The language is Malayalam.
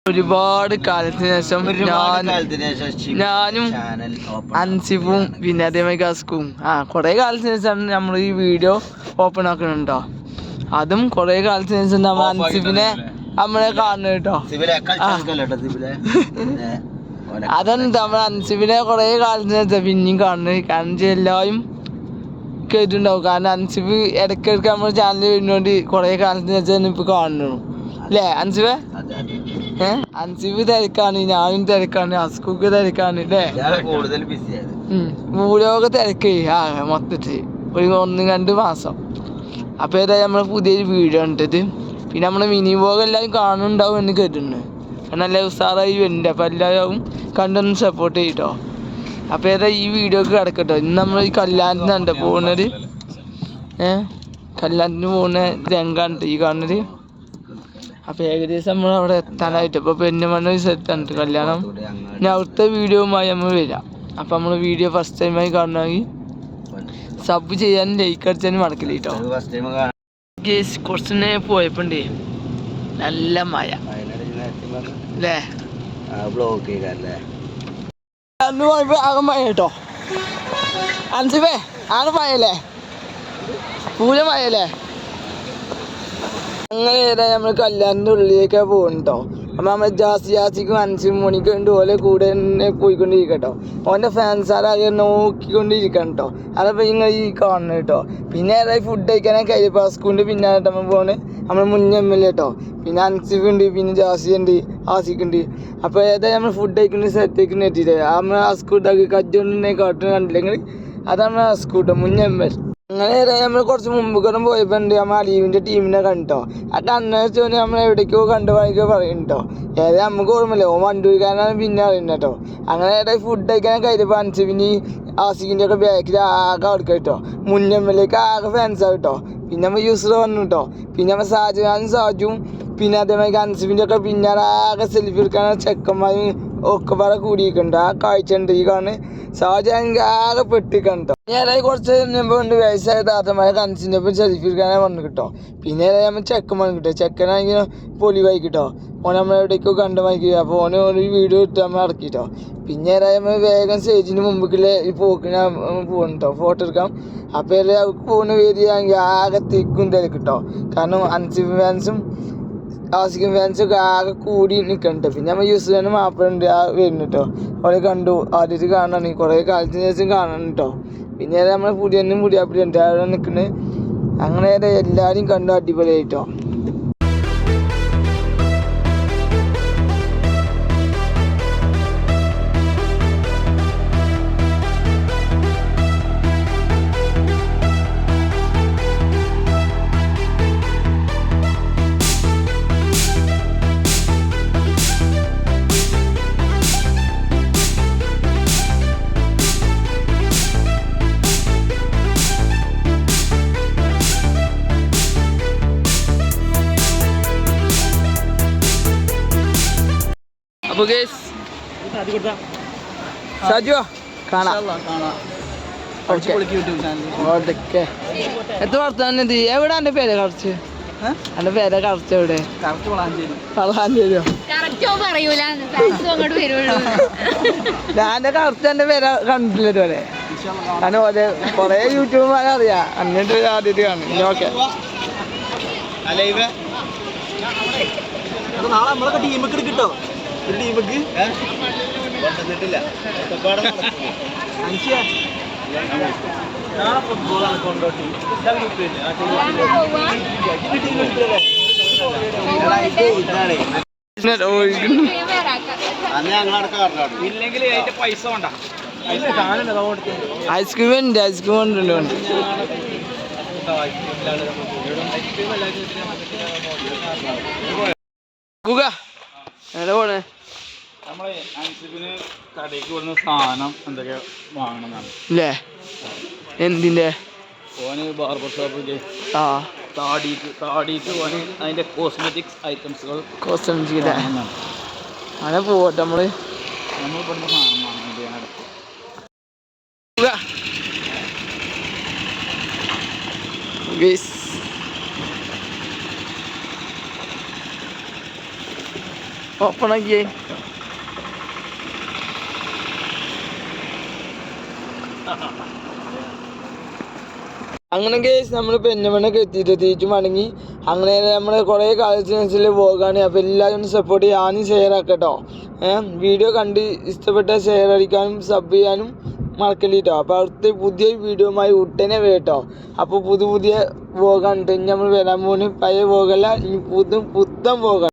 ഒരുപാട് കാലത്തിന് ശേഷം ഞാനും അൻസിഫും പിന്നെ അതേമാതിരി ഗസ്കും കുറെ കാലത്തിന് ശേഷമാണ് നമ്മൾ ഈ വീഡിയോ ഓപ്പൺ ആക്കണുണ്ടോ. അതും കുറെ കാലത്തിന് ശേഷം നമ്മൾ അൻസിഫിനെ നമ്മളെ കാണുന്നു കേട്ടോ. അതെന്താ നമ്മൾ അൻസിഫിനെ കുറെ കാലത്തിന് ശേഷം പിന്നെയും കാണുന്നത്. കാരണം എല്ലാവരും കേട്ടിട്ടുണ്ടാവും. കാരണം അൻസിഫ് ഇടയ്ക്കിടയ്ക്ക് നമ്മുടെ ചാനൽ വരുന്നോണ്ട് കുറെ കാലത്തിന് ശേഷം ഇപ്പൊ കാണുന്നു അല്ലേ അൻസിഫെ? അൻസിഫ് തിരക്കാണ്, ഞാനും തിരക്കാണ്, അസ്കുക്ക് തിരക്കാണ് അല്ലേ? ഭൂലോക തിരക്ക് മൊത്തത്തിൽ ഒരു 1-2 മാസം. അപ്പോൾ ഏതായാലും നമ്മൾ പുതിയൊരു വീഡിയോ ഉണ്ടത്. പിന്നെ നമ്മുടെ മിനി വ്ലോഗ് എല്ലാവരും കാണുന്നുണ്ടാവും എന്ന് കേട്ടിട്ടുണ്ട്. നല്ല ഉഷാറായി വരുന്നുണ്ട്. അപ്പോൾ എല്ലാവരും കണ്ടൊന്ന് സപ്പോർട്ട് ചെയ്യട്ടോ. അപ്പോൾ ഏതാ ഈ വീഡിയോക്ക് കിടക്കട്ടോ. ഇന്ന് നമ്മൾ ഈ കല്യാണത്തിനുണ്ട് പോകുന്നത്. കല്യാണത്തിന് പോകുന്ന രംഗാണ് ഈ കാണുന്നത്. അപ്പോൾ ഏകദേശം നമ്മൾ അവിടെ എത്താനായിട്ട് ഇപ്പോൾ പെരുന്തൽമണ്ണ സ്ഥലത്താണ് കല്യാണം. ഇനി അവിടുത്തെ വീഡിയോയുമായി നമ്മൾ വരാം. അപ്പോൾ നമ്മൾ വീഡിയോ ഫസ്റ്റ് ടൈമായി കാണണമെങ്കിൽ സബ് ചെയ്യാനും ലൈക്ക് അടിച്ചാനും മറക്കില്ല കേട്ടോ. കുറച്ച് നേരം പോയപ്പോണ്ടേ നല്ല മഴ അല്ലേ? അന്ന് പോയപ്പോൾ ആകെ മഴ കേട്ടോ. അൻസിഫേ ആകെ മഴയല്ലേ? പൂര മഴയല്ലേ? അങ്ങനെ നമ്മൾ കല്യാണത്തിൻ്റെ ഉള്ളിലേക്ക് പോകുന്നുണ്ടോ. അപ്പം നമ്മൾ ജാസിക്കും അൻസിഫും മോണിക്കും ഉണ്ട് ഓലെ കൂടെ തന്നെ പോയിക്കൊണ്ടിരിക്കട്ടോ. ഓൻ്റെ ഫാൻസാരെ നോക്കിക്കൊണ്ടിരിക്കണം കേട്ടോ. അതപ്പോൾ നിങ്ങൾ ഈ കാണണം കേട്ടോ. പിന്നെ ഏതായി ഫുഡ് കഴിക്കാനൊക്കെ കഴിയും. അസ്കുണ്ട് പിന്നാലെ നമ്മൾ പോകുന്നത് നമ്മൾ മുന്നേ ML കേട്ടോ. പിന്നെ അൻസിഫ് ഉണ്ട്, പിന്നെ ജാസി ഉണ്ട്, ആസിക്ക് ഉണ്ട്. അപ്പോൾ ഏതായാലും നമ്മൾ ഫുഡ് കഴിക്കുന്ന സ്ഥലത്തേക്ക് എത്തിയിട്ട് നമ്മൾ അസ്കൂട്ടാക്കി കജ്ജോണ്ടിനെ കാട്ടുന്ന കണ്ടില്ലെങ്കിൽ അത് നമ്മൾ അസ്കൂട്ടോ മുന്നേ ML. അങ്ങനെ നമ്മൾ കുറച്ച് മുമ്പ് കൂടെ പോയപ്പോൾ ഉണ്ട് നമ്മൾ അലീവിൻ്റെ ടീമിനെ കണ്ടോ. ആ കണ്ണെന്ന് വെച്ചാൽ നമ്മൾ എവിടേക്കോ കണ്ടുപോകാനൊക്കെ പറയുന്നുണ്ടോ. ഏതായാലും നമുക്ക് ഓർമ്മയില്ല. വണ്ടൂർക്കാരനാണ് പിന്നെ അറിയുന്നത് കേട്ടോ. അങ്ങനെ ഏതായാലും ഫുഡ് കഴിക്കാൻ കഴിയുമ്പോൾ അൻസിഫിന് ആസിക്കിൻ്റെ ഒക്കെ ബാക്കിൽ ആകെ അടുക്ക കേട്ടോ. മുന്നേ ML ആകെ ഫാൻസാണ് കേട്ടോ. പിന്നെ നമ്മൾ യൂസർ വന്നു കേട്ടോ. പിന്നെ നമ്മൾ സാജുവും സാജുവും പിന്നെ അതേമാതിരി അൻസിഫിൻ്റെ ഒക്കെ പിന്നാലെ ആകെ സെൽഫി എടുക്കാൻ ചെക്കന്മാരും ഒക്കെ പാടെ കൂടിയിരിക്കുന്നുണ്ട്. ആ കാഴ്ച ഉണ്ട് ഈ കാണുന്നത്. സാജു ആകെ പെട്ടിക്കണ്ടോ. ഞാനായി കുറച്ച് മുമ്പ് വയസ്സായ താത്തമാരെ അൻസിൻ്റെ ഒപ്പം സെൽഫി എടുക്കാനാണ് വന്നു കിട്ടോ. പിന്നെ നമ്മൾ ചെക്കൻ വന്നു കിട്ടോ. ചെക്കനാണെങ്കിൽ പൊലിവായി കിട്ടോ. ഓൻ നമ്മളെവിടേക്കോ കണ്ടു വായിക്കുക. അപ്പോൾ ഓന് ഒരു വീഡിയോ ഇട്ട് നമ്മൾ ഇറക്കിട്ടോ. പിന്നെ നമ്മൾ വേഗം സ്റ്റേജിന് മുമ്പിൽ ഈ പോക്കിന് പോകുന്നു കേട്ടോ ഫോട്ടോ എടുക്കാം. അപ്പോൾ അവർക്ക് പോകുന്ന വേദിയാണെങ്കിൽ ആകെ തിക്കും തിരക്കിട്ടോ. കാരണം അൻസിഫ് ഫാൻസും ആസിക്കും ഫാൻസൊക്കെ ആകെ കൂടി നിൽക്കണ്ട. പിന്നെ നമ്മൾ യൂസുഫാനും മാപ്പിളുണ്ട് വരുന്നു കേട്ടോ. അവരെ കണ്ടു ആദ്യമായിട്ട് കാണാണ്. കുറേ കാലത്തിന് ശേഷം കാണണം കേട്ടോ. പിന്നെ നമ്മൾ പുതിയനും പുതിയാപ്പിളുണ്ട് അവിടെ നിൽക്കുന്നത്. അങ്ങനെ എല്ലാവരും കണ്ടു അടിപൊളിയായിട്ടോ. അപ്പോൾ സാജുവാ കാണാം. എത്ര വർത്താനം ഇത് എവിടെ എൻ്റെ പേര് കറച്ച്? എൻ്റെ പേരെ കറച്ച് എവിടെ? വളാഞ്ചേരിയോ? ഞാൻ കറച്ച് എൻ്റെ പേരെ കണ്ടിട്ടില്ല ഇതുവരെ. കാരണം ഓരോ കുറേ യൂട്യൂബർമാരെ അറിയാം. എന്നിട്ട് ആദ്യമായിട്ട് കാണും. ഇനി ഓക്കെ നാളെ നമ്മളൊക്കെ ടീമൊക്കെ കിട്ടോ. ഒരു ടീമൊക്കെ നാളെ ഫുട്ബോളാണ് കൊണ്ടോട്ടി. ഇല്ലെങ്കിൽ അതിന്റെ പൈസ വേണ്ട. ഐസ്ക്രീം ഉണ്ട്, ഐസ്ക്രീം ഉണ്ടല്ലോ. എവിടെ പോണേ? നമ്മളെ അൻസിഫിന് കടയ്ക്ക് കൊടുക്കുന്ന സാധനം എന്തൊക്കെ വാങ്ങണമെന്നാണ് അല്ലേ? എന്തിൻ്റെ? ഓന് ബാർബർ ഷോപ്പിൽ താടിക്ക് ഓന് അതിൻ്റെ കോസ്മെറ്റിക്സ് ഐറ്റംസുകൾ അങ്ങനെ പോട്ടെ. നമ്മൾ പെടുന്ന സാധനം വാങ്ങുന്നത് ഞാനടുത്ത്. ഓപ്പണാക്കിയേ. അങ്ങനെ കേസ് നമ്മൾ പെരുന്തൽമണ്ണയൊക്കെ എത്തിയിട്ട് തിരിച്ചു മടങ്ങി. അങ്ങനെ നമ്മൾ കുറേ കാലത്തിനനുസരിച്ച് പോകാണ്. അപ്പോൾ എല്ലാവരും ഒന്ന് സപ്പോർട്ട് ചെയ്യാനും ഷെയർ ആക്കട്ടോ. വീഡിയോ കണ്ട് ഇഷ്ടപ്പെട്ട ഷെയർ അടിക്കാനും സബ് ചെയ്യാനും മറക്കല്ലിട്ടോ. അപ്പോൾ അടുത്ത പുതിയ വീഡിയോയുമായി ഉടനെ വരട്ടോ. അപ്പോൾ പുതിയ വ്ളോഗാണ് ഇനി നമ്മൾ വരാൻ പോകുന്നത്. പഴയ വ്ളോഗല്ല, ഇനി പുത്തൻ വ്ളോഗാണ്.